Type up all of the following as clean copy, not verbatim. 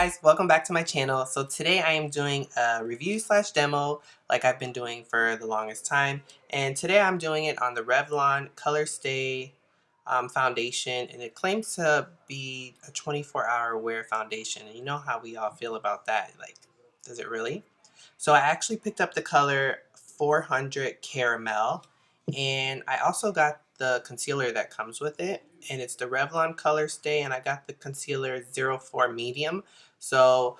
guys, welcome back to my channel. So today I am doing a review slash demo like I've been doing for the longest time. And today I'm doing it on the Revlon Colorstay foundation, and it claims to be a 24-hour wear foundation. And you know how we all feel about that. Like, does it really? So I actually picked up the color 400 Caramel, and I also got the concealer that comes with it, and it's the Revlon Colorstay, and I got the concealer 04 Medium. So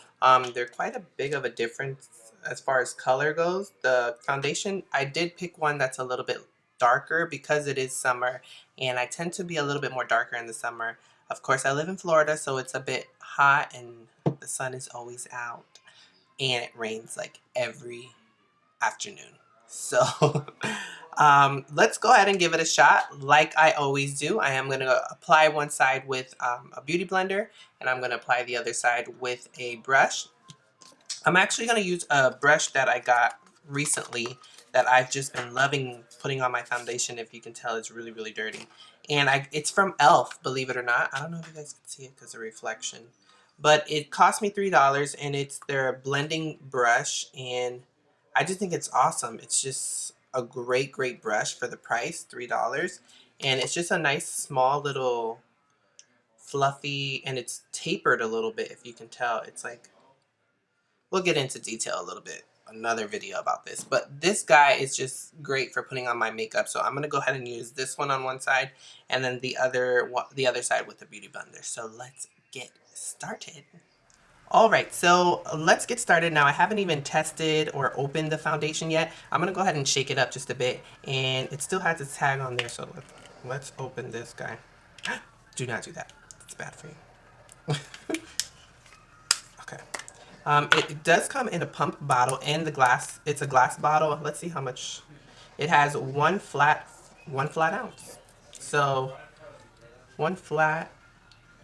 they're quite a big of a difference as far as color goes. The foundation, I did pick one that's a little bit darker because it is summer, and I tend to be a little bit more darker in the summer. Of course, I live in Florida, so it's a bit hot and the sun is always out, and it rains like every afternoon. So let's go ahead and give it a shot like I always do. I am going to apply one side with a beauty blender, and I'm going to apply the other side with a brush. I'm actually going to use a brush that I got recently that I've just been loving putting on my foundation. If you can tell, it's really, really dirty. And it's from e.l.f., believe it or not. I don't know if you guys can see it because of reflection. But it cost me $3, and it's their blending brush, and I just think it's awesome. It's just a great, great brush for the price, $3. And it's just a nice, small, little, fluffy, and it's tapered a little bit, if you can tell. It's like, we'll get into detail a little bit, another video about this. But this guy is just great for putting on my makeup. So I'm going to go ahead and use this one on one side, and then the other side with the beauty blender. So let's get started. Alright, so let's get started. Now, I haven't even tested or opened the foundation yet. I'm going to go ahead and shake it up just a bit, and it still has its tag on there, so let's open this guy. Do not do that. It's bad for you. Okay. It does come in a pump bottle and the glass. It's a glass bottle. Let's see how much. It has one flat ounce. So, one flat,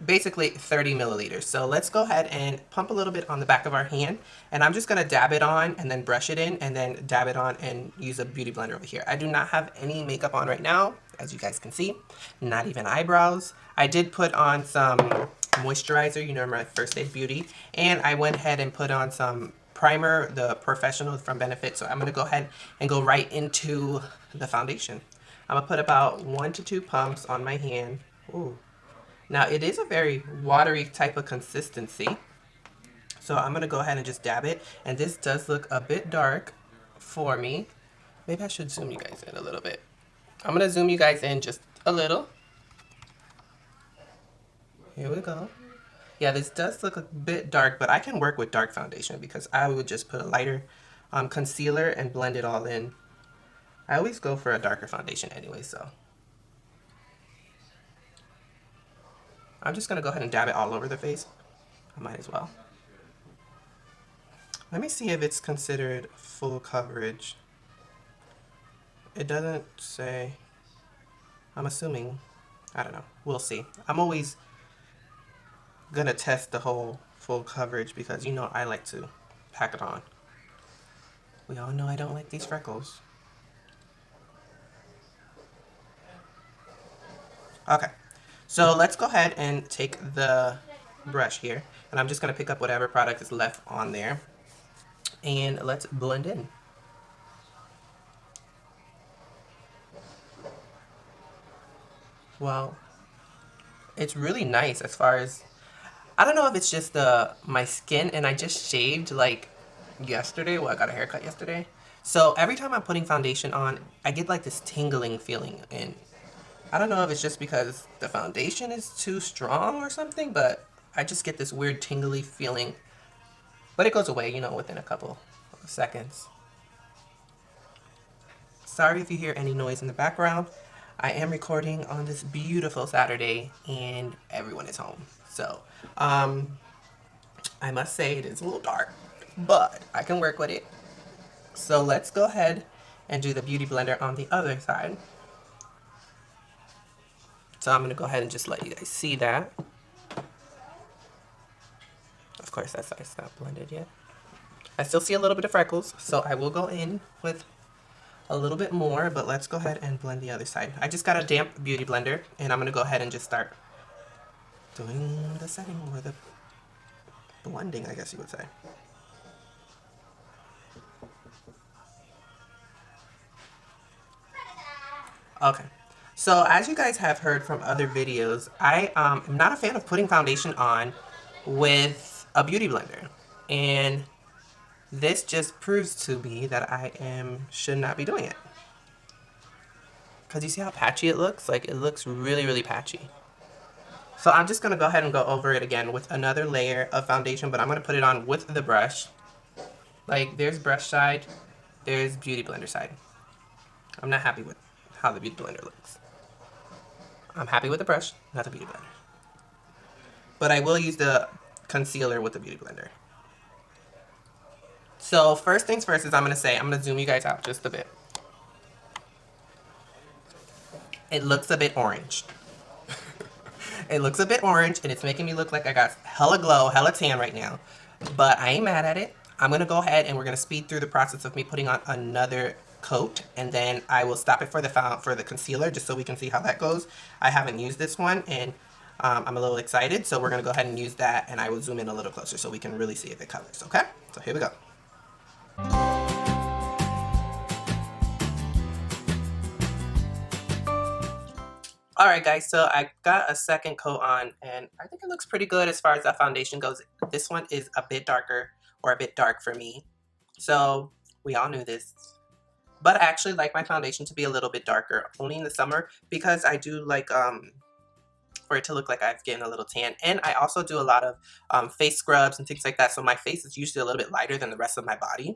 basically 30 milliliters. So let's go ahead and pump a little bit on the back of our hand, and I'm just going to dab it on and then brush it in and then dab it on and use a beauty blender over here. I do not have any makeup on right now, as you guys can see, not even eyebrows. I did put on some moisturizer, you know, my First Aid Beauty, and I went ahead and put on some primer, the Professional from Benefit. So I'm going to go ahead and go right into the foundation. I'm going to put about 1 to 2 pumps on my hand. Ooh. Now, it is a very watery type of consistency, so I'm going to go ahead and just dab it, and this does look a bit dark for me. Maybe I should zoom you guys in a little bit. I'm going to zoom you guys in just a little. Here we go. Yeah, this does look a bit dark, but I can work with dark foundation because I would just put a lighter concealer and blend it all in. I always go for a darker foundation anyway, so I'm just going to go ahead and dab it all over the face. I might as well. Let me see if it's considered full coverage. It doesn't say. I'm assuming. I don't know. We'll see. I'm always going to test the whole full coverage because, you know, I like to pack it on. We all know I don't like these freckles. Okay. So let's go ahead and take the brush here, and I'm just going to pick up whatever product is left on there, and let's blend in. Well, it's really nice as far as, I don't know if it's just my skin, and I just shaved like yesterday. Well, I got a haircut yesterday. So every time I'm putting foundation on, I get like this tingling feeling, and I don't know if it's just because the foundation is too strong or something, but I just get this weird tingly feeling. But it goes away, you know, within a couple of seconds. Sorry if you hear any noise in the background. I am recording on this beautiful Saturday, and everyone is home. So, I must say it is a little dark, but I can work with it. So let's go ahead and do the beauty blender on the other side. So I'm going to go ahead and just let you guys see that. Of course, that side's not blended yet. I still see a little bit of freckles, so I will go in with a little bit more, but let's go ahead and blend the other side. I just got a damp beauty blender, and I'm going to go ahead and just start doing the setting or the blending, I guess you would say. Okay. So as you guys have heard from other videos, I am not a fan of putting foundation on with a beauty blender. And this just proves to me that should not be doing it. Because you see how patchy it looks? Like, it looks really, really patchy. So I'm just going to go ahead and go over it again with another layer of foundation, but I'm going to put it on with the brush. Like, there's brush side, there's beauty blender side. I'm not happy with how the beauty blender looks. I'm happy with the brush, not the beauty blender. But I will use the concealer with the beauty blender. So first things first is I'm going to zoom you guys out just a bit. It looks a bit orange. It looks a bit orange, and it's making me look like I got hella glow, hella tan right now. But I ain't mad at it. I'm going to go ahead and we're going to speed through the process of me putting on another coat, and then I will stop it for the concealer just so we can see how that goes. I haven't used this one, and I'm a little excited, so we're going to go ahead and use that, and I will zoom in a little closer so we can really see if it colors, okay? So here we go. Alright guys, so I got a second coat on, and I think it looks pretty good as far as that foundation goes. This one is a bit darker, or a bit dark for me. So, we all knew this. But I actually like my foundation to be a little bit darker, only in the summer, because I do like for it to look like I've gotten a little tan. And I also do a lot of face scrubs and things like that, so my face is usually a little bit lighter than the rest of my body.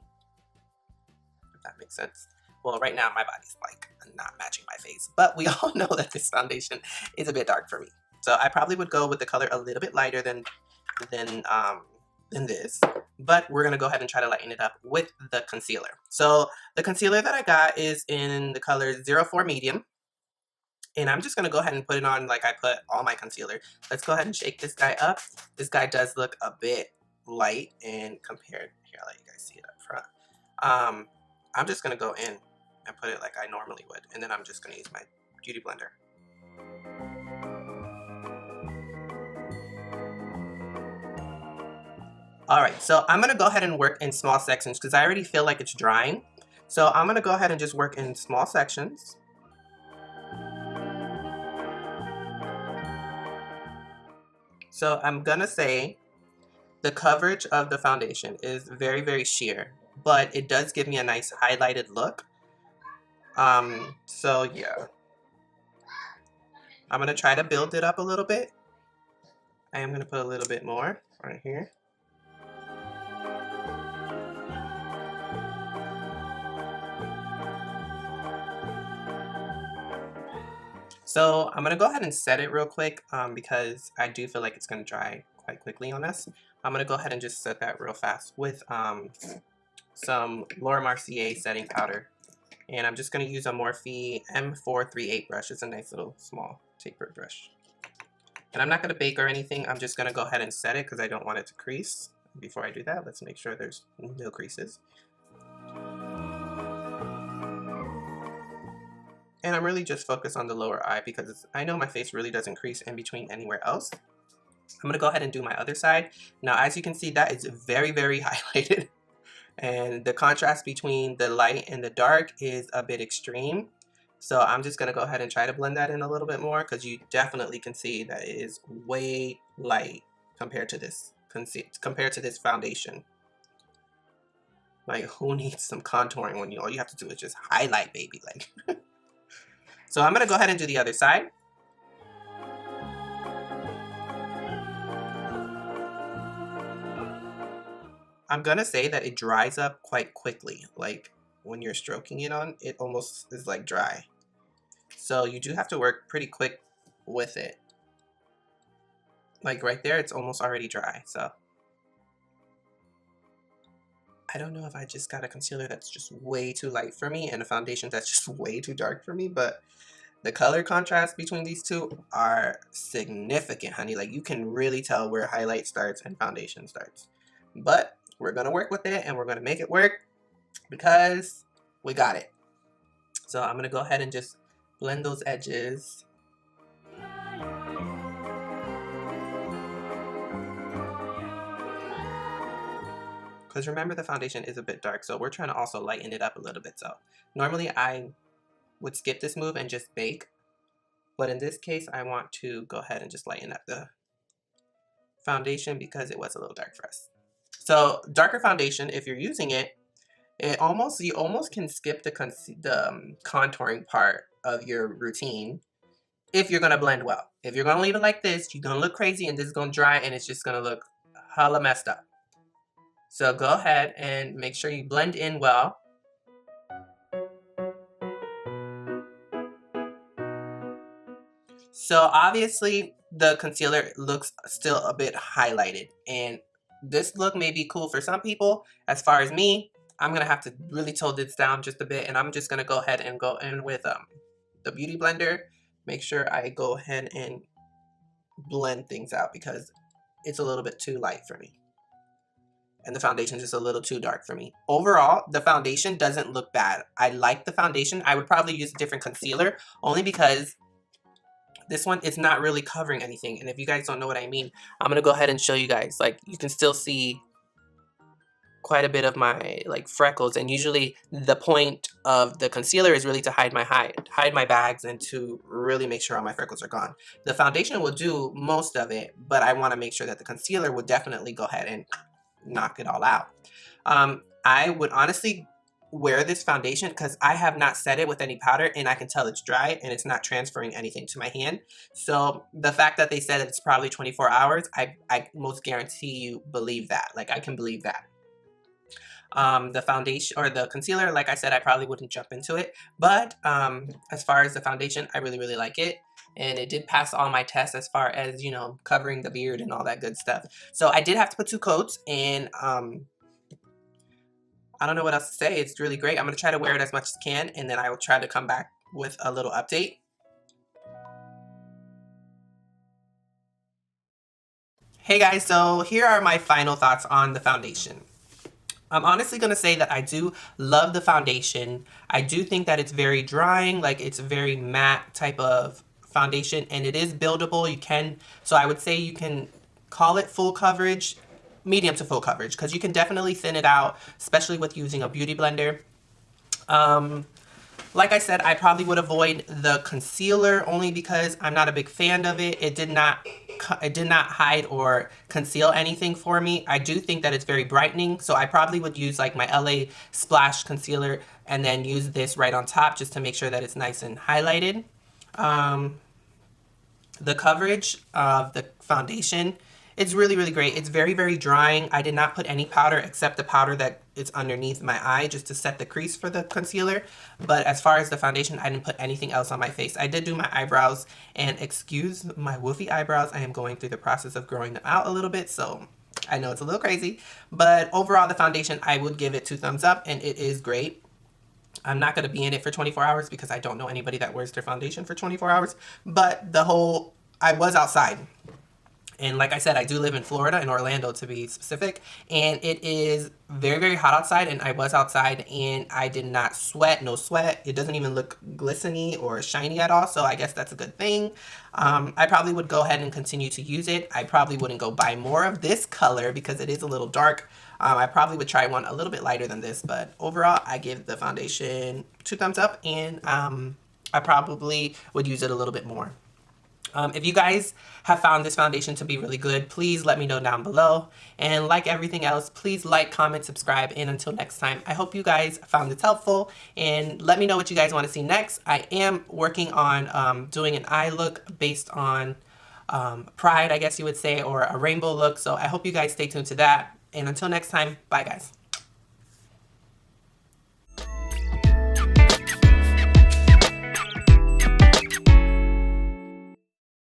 If that makes sense. Well, right now my body's like not matching my face, but we all know that this foundation is a bit dark for me. So I probably would go with the color a little bit lighter than this, but we're gonna go ahead and try to lighten it up with the concealer. So the concealer that I got is in the color 04 Medium, and I'm just gonna go ahead and put it on like I put all my concealer. Let's go ahead and shake this guy up. This guy does look a bit light, and compared here, I'll let you guys see it up front. I'm just gonna go in and put it like I normally would, and then I'm just gonna use my beauty blender. Alright, so I'm gonna go ahead and work in small sections because I already feel like it's drying. So I'm gonna go ahead and just work in small sections. So I'm gonna say the coverage of the foundation is very, very sheer, but it does give me a nice highlighted look. So yeah, I'm gonna try to build it up a little bit. I am gonna put a little bit more right here. So I'm gonna go ahead and set it real quick because I do feel like it's gonna dry quite quickly on us. I'm gonna go ahead and just set that real fast with some Laura Mercier setting powder. And I'm just going to use a Morphe M438 brush. It's a nice little small tapered brush. And I'm not going to bake or anything. I'm just going to go ahead and set it because I don't want it to crease. Before I do that, let's make sure there's no creases. And I'm really just focused on the lower eye because I know my face really doesn't crease in between anywhere else. I'm going to go ahead and do my other side. Now, as you can see, that is very, very highlighted. And the contrast between the light and the dark is a bit extreme. So I'm just going to go ahead and try to blend that in a little bit more because you definitely can see that it is way light compared to this foundation. Like, who needs some contouring when all you have to do is just highlight, baby? Like, so I'm going to go ahead and do the other side. I'm gonna say that it dries up quite quickly. Like when you're stroking it on, it almost is like dry. So you do have to work pretty quick with it. Like right there, it's almost already dry. So I don't know if I just got a concealer that's just way too light for me and a foundation that's just way too dark for me, but the color contrast between these two are significant, honey. Like you can really tell where highlight starts and foundation starts. But we're going to work with it and we're going to make it work because we got it. So I'm going to go ahead and just blend those edges. because remember the foundation is a bit dark, so we're trying to also lighten it up a little bit. So normally I would skip this move and just bake, but in this case I want to go ahead and just lighten up the foundation because it was a little dark for us. So darker foundation, if you're using it, you almost can skip the contouring part of your routine if you're gonna blend well. If you're gonna leave it like this, you're gonna look crazy and this is gonna dry and it's just gonna look hella messed up. So go ahead and make sure you blend in well. So obviously the concealer looks still a bit highlighted, and this look may be cool for some people. As far as me, I'm gonna have to really tone this down just a bit, and I'm just gonna go ahead and go in with the Beauty Blender. Make sure I go ahead and blend things out because it's a little bit too light for me. And the foundation is just a little too dark for me. Overall, the foundation doesn't look bad. I like the foundation. I would probably use a different concealer only because this one is not really covering anything. And if you guys don't know what I mean, I'm going to go ahead and show you guys. Like, you can still see quite a bit of my like freckles, and usually the point of the concealer is really to hide my bags and to really make sure all my freckles are gone. The foundation will do most of it, but I want to make sure that the concealer will definitely go ahead and knock it all out. I would honestly wear this foundation because I have not set it with any powder and I can tell it's dry and it's not transferring anything to my hand. So the fact that they said it's probably 24 hours, I most guarantee you believe that. Like, I can believe that. The foundation or the concealer, like I said, I probably wouldn't jump into it, but as far as the foundation, I really like it, and it did pass all my tests as far as, you know, covering the beard and all that good stuff. So I did have to put 2 coats, and I don't know what else to say. It's really great. I'm gonna try to wear it as much as I can, and then I will try to come back with a little update. Hey guys, so here are my final thoughts on the foundation. I'm honestly going to say that I do love the foundation. I do think that it's very drying, like it's a very matte type of foundation, and it is buildable. So I would say you can call it full coverage, medium to full coverage, because you can definitely thin it out, especially with using a beauty blender. Like I said, I probably would avoid the concealer only because I'm not a big fan of it. It did not hide or conceal anything for me. I do think that it's very brightening, so I probably would use like my LA Splash concealer and then use this right on top just to make sure that it's nice and highlighted. The coverage of the foundation, it's really great. It's very drying. I did not put any powder except the powder that is underneath my eye just to set the crease for the concealer. But as far as the foundation, I didn't put anything else on my face. I did do my eyebrows, and excuse my woofy eyebrows. I am going through the process of growing them out a little bit, so I know it's a little crazy. But overall, the foundation, I would give it 2 thumbs up, and it is great. I'm not going to be in it for 24 hours because I don't know anybody that wears their foundation for 24 hours. But I was outside. And like I said, I do live in Florida, in Orlando to be specific, and it is very hot outside, and I was outside and I did not sweat, no sweat. It doesn't even look glistening or shiny at all, so I guess that's a good thing. I probably would go ahead and continue to use it. I probably wouldn't go buy more of this color because it is a little dark. I probably would try one a little bit lighter than this, but overall, I give the foundation 2 thumbs up, and I probably would use it a little bit more. If you guys have found this foundation to be really good, please let me know down below. And like everything else, please like, comment, subscribe. And until next time, I hope you guys found this helpful. And let me know what you guys want to see next. I am working on doing an eye look based on Pride, I guess you would say, or a rainbow look. So I hope you guys stay tuned to that. And until next time, bye guys.